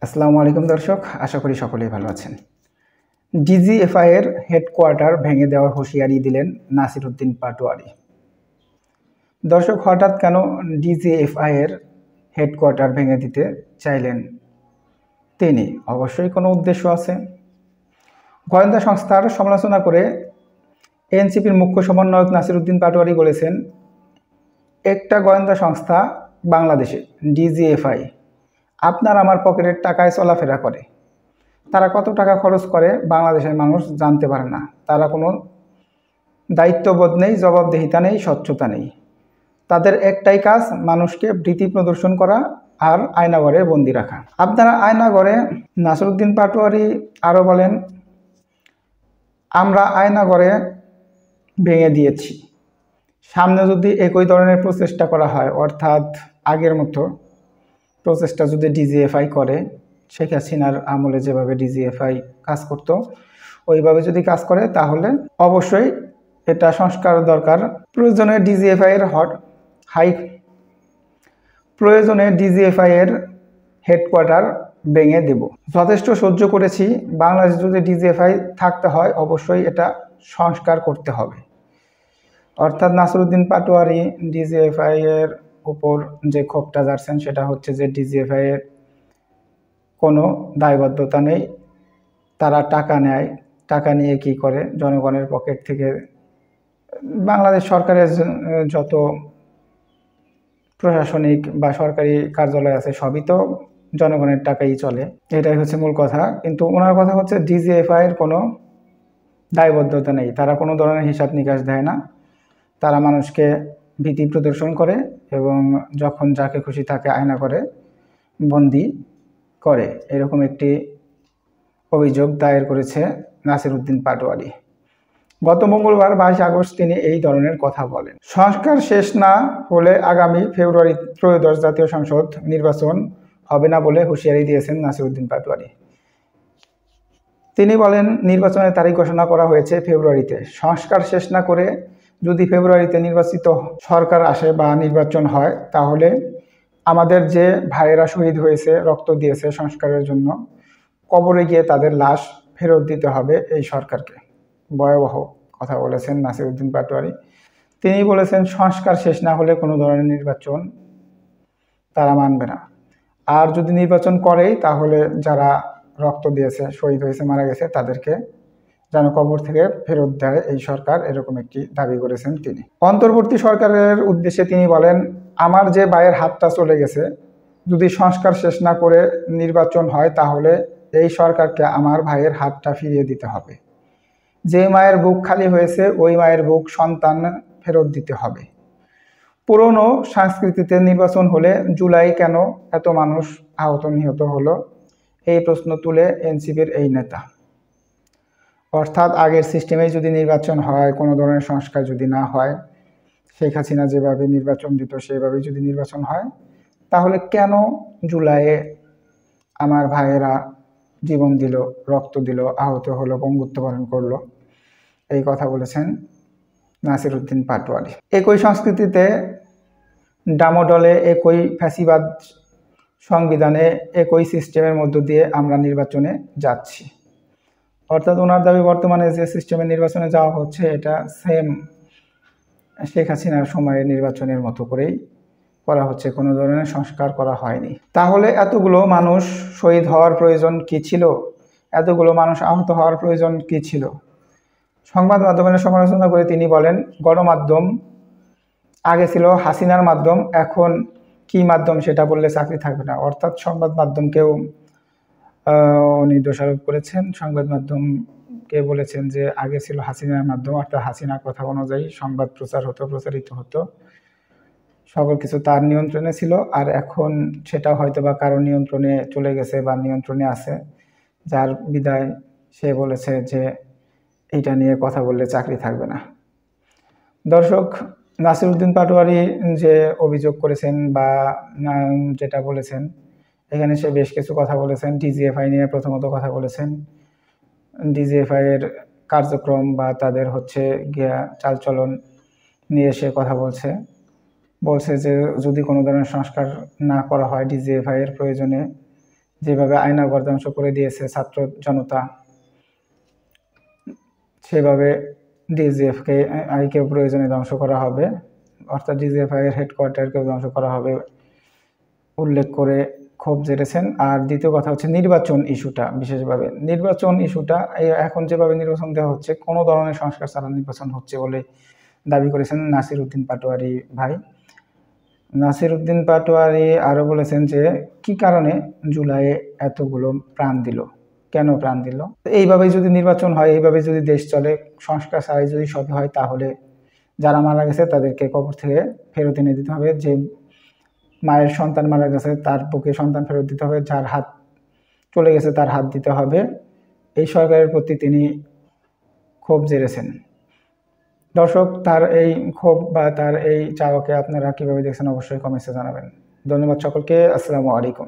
আসসালামু আলাইকুম দর্শক, আশা করি সকলেই ভালো আছেন। ডিজিএফআই এর হেডকোয়ার্টার ভেঙে দেওয়ার হুঁশিয়ারি দিলেন নাসির উদ্দিন পাটোয়ারি। দর্শক, হঠাৎ কেন ডিজিএফআই এর হেডকোয়ার্টার ভেঙে দিতে চাইলেন তিনি? অবশ্যই কোনো উদ্দেশ্য আছে। গোয়েন্দা সংস্থার সমালোচনা করে এনসিপির মুখ্য সমন্বয়ক নাসির উদ্দিন পাটোয়ারি বলেছেন, একটা গোয়েন্দা সংস্থা বাংলাদেশে ডিজিএফআই আপনার আমার পকেটের টাকায় চলাফেরা করে। তারা কত টাকা খরচ করে বাংলাদেশের মানুষ জানতে পারে না। তারা কোনো দায়িত্ববোধ নেই, জবাবদিহিতা নেই, স্বচ্ছতা নেই। তাদের একটাই কাজ, মানুষকে ভীতি প্রদর্শন করা আর আয়নাঘরে বন্দি রাখা। আপনারা আয়নাঘরে, নাসির উদ্দিন পাটোয়ারি আরও বলেন, আমরা আয়নাঘরে ভেঙে দিয়েছি। সামনে যদি একই ধরনের প্রচেষ্টা করা হয়, অর্থাৎ আগের মতো প্রচেষ্টা যদি ডিজিএফআই করে, শেখ হাসিনার আমলে যেভাবে ডিজিএফআই কাজ করত ওইভাবে যদি কাজ করে, তাহলে অবশ্যই এটা সংস্কার দরকার। প্রয়োজনে ডিজিএফআই এর হেডকোয়ার্টার ভেঙে দেব। যথেষ্ট সহ্য করেছি। বাংলাদেশে যদি ডিজিএফআই থাকতে হয়, অবশ্যই এটা সংস্কার করতে হবে। অর্থাৎ নাসির উদ্দিন পাটোয়ারি ডিজিএফআই এর উপর যে ক্ষোভটা যাচ্ছেন সেটা হচ্ছে যে ডিজিএফআই এর কোনো দায়বদ্ধতা নেই। তারা টাকা নেয়, টাকা নিয়ে কি করে, জনগণের পকেট থেকে। বাংলাদেশ সরকারের যত প্রশাসনিক বা সরকারি কার্যালয় আছে সবই তো জনগণের টাকাই চলে, এটাই হচ্ছে মূল কথা। কিন্তু ওনার কথা হচ্ছে ডিজিএফআই এর কোনো দায়বদ্ধতা নেই, তারা কোনো ধরনের হিসাব নিকাশ দেয় না। তারা মানুষকে ভীতি প্রদর্শন করে এবং যখন যাকে খুশি তাকে আয়না করে বন্দি করে, এরকম একটি অভিযোগ দায়ের করেছে নাসির উদ্দিন পাটোয়ারি। গত মঙ্গলবার 22 আগস্ট তিনি এই ধরনের কথা বলেন। সংস্কার শেষ না হলে আগামী ফেব্রুয়ারি ত্রয়োদশ জাতীয় সংসদ নির্বাচন হবে না বলে হুঁশিয়ারি দিয়েছেন নাসির উদ্দিন পাটোয়ারি। তিনি বলেন, নির্বাচনের তারিখ ঘোষণা করা হয়েছে ফেব্রুয়ারিতে। সংস্কার শেষ না করে যদি ফেব্রুয়ারিতে নির্বাচিত সরকার আসে বা নির্বাচন হয়, তাহলে আমাদের যে ভাইয়েরা শহীদ হয়েছে, রক্ত দিয়েছে সংস্কারের জন্য, কবরে গিয়ে তাদের লাশ ফেরত দিতে হবে এই সরকারকে। ভয়াবহ কথা বলেছেন নাসির উদ্দিন পাটোয়ারি। তিনি বলেছেন, সংস্কার শেষ না হলে কোনো ধরনের নির্বাচন তারা মানবে না। আর যদি নির্বাচন করেই, তাহলে যারা রক্ত দিয়েছে, শহীদ হয়েছে, মারা গেছে, তাদেরকে যেন কবর থেকে ফেরত দেয় এই সরকার, এরকম একটি দাবি করেছেন তিনি। অন্তর্বর্তী সরকারের উদ্দেশ্যে তিনি বলেন, আমার যে ভাইয়ের হাতটা চলে গেছে, যদি সংস্কার শেষ না করে নির্বাচন হয়, তাহলে এই সরকারকে আমার ভাইয়ের হাতটা ফিরিয়ে দিতে হবে। যে মায়ের বুক খালি হয়েছে, ওই মায়ের বুক সন্তান ফেরত দিতে হবে। পুরনো সংস্কৃতিতে নির্বাচন হলে জুলাই কেন এত মানুষ আহত নিহত হলো, এই প্রশ্ন তুলে এনসিপির এই নেতা। অর্থাৎ আগের সিস্টেমে যদি নির্বাচন হয়, কোনো ধরনের সংস্কার যদি না হয়, শেখ হাসিনা যেভাবে নির্বাচন দিত সেভাবে যদি নির্বাচন হয়, তাহলে কেন জুলাইয়ে আমার ভাইয়েরা জীবন দিল, রক্ত দিল, আহত হলো, পঙ্গুত্ব বরণ করলো, এই কথা বলেছেন নাসির উদ্দিন পাটোয়ারি। একই সংস্কৃতিতে, ডামডলে, একই ফ্যাসিবাদ সংবিধানে, একই সিস্টেমের মধ্য দিয়ে আমরা নির্বাচনে যাচ্ছি। অর্থাৎ ওনার দাবি, বর্তমানে যে সিস্টেমে নির্বাচনে যাওয়া হচ্ছে এটা সেম শেখ হাসিনার সময়ের নির্বাচনের মতো করেই করা হচ্ছে, কোনো ধরনের সংস্কার করা হয়নি। তাহলে এতগুলো মানুষ শহীদ হওয়ার প্রয়োজন কি ছিল? এতগুলো মানুষ আহত হওয়ার প্রয়োজন কি ছিল? সংবাদ মাধ্যমের সমালোচনা করে তিনি বলেন, গণমাধ্যম আগে ছিল হাসিনার মাধ্যম, এখন কি মাধ্যম সেটা বললে চাকরি থাকবে না। অর্থাৎ সংবাদ মাধ্যমকেও উনি দোষারোপ করেছেন। সংবাদ মাধ্যমকে বলেছেন যে আগে ছিল হাসিনার মাধ্যম, অর্থাৎ হাসিনার কথা অনুযায়ী সংবাদ প্রচারিত হতো, সকল কিছু তার নিয়ন্ত্রণে ছিল। আর এখন সেটা হয়তো বা কারো নিয়ন্ত্রণে চলে গেছে বা নিয়ন্ত্রণে আছে, যার বিদায় সে বলেছে যে এইটা নিয়ে কথা বললে চাকরি থাকবে না। দর্শক, নাসির উদ্দিন পাটোয়ারি যে অভিযোগ করেছেন বা যেটা বলেছেন, এখানে সে বেশ কিছু কথা বলেছেন। ডিজিএফআই নিয়ে প্রথমত কথা বলেছেন। ডিজিএফআই এর কার্যক্রম বা তাদের হচ্ছে গিয়া চালচলন নিয়ে সে কথা বলছে যে যদি কোনো ধরনের সংস্কার না করা হয় ডিজিএফআই এর প্রয়োজনে, যেভাবে আয়নাঘর ধ্বংস করে দিয়েছে ছাত্র জনতা, সেভাবে ডিজিএফকে আইকেও প্রয়োজনে ধ্বংস করা হবে, অর্থাৎ ডিজিএফআই এর হেডকোয়ার্টারকেও ধ্বংস করা হবে উল্লেখ করে ক্ষোভ ঝেড়েছেন। আর দ্বিতীয় কথা হচ্ছে নির্বাচন ইস্যুটা, বিশেষভাবে নির্বাচন ইস্যুটা এখন যেভাবে নির্বাচন দেওয়া হচ্ছে কোনো ধরনের সংস্কার ছাড়া নির্বাচন হচ্ছে বলে দাবি করেছেন নাসির উদ্দিন পাটোয়ারি ভাই। নাসির উদ্দিন পাটোয়ারি আরও বলেছেন যে কি কারণে জুলাইয়ে এতগুলো প্রাণ দিল, কেন প্রাণ দিল। এইভাবেই যদি নির্বাচন হয়, এইভাবে যদি দেশ চলে, সংস্কার ছাড়াই যদি সব হয়, তাহলে যারা মারা গেছে তাদেরকে কবর থেকে ফেরত এনে দিতে হবে। যে মায়ের সন্তান মারা গেছে তার বুকে সন্তান ফেরত দিতে হবে, যার হাত চলে গেছে তার হাত দিতে হবে। এই সরকারের প্রতি তিনি ক্ষোভ ঝেড়েছেন। দর্শক, তার এই ক্ষোভ বা তার এই চাওয়াকে আপনারা কিভাবে দেখছেন অবশ্যই কমেন্টসে জানাবেন। ধন্যবাদ সকলকে। আসসালামু আলাইকুম।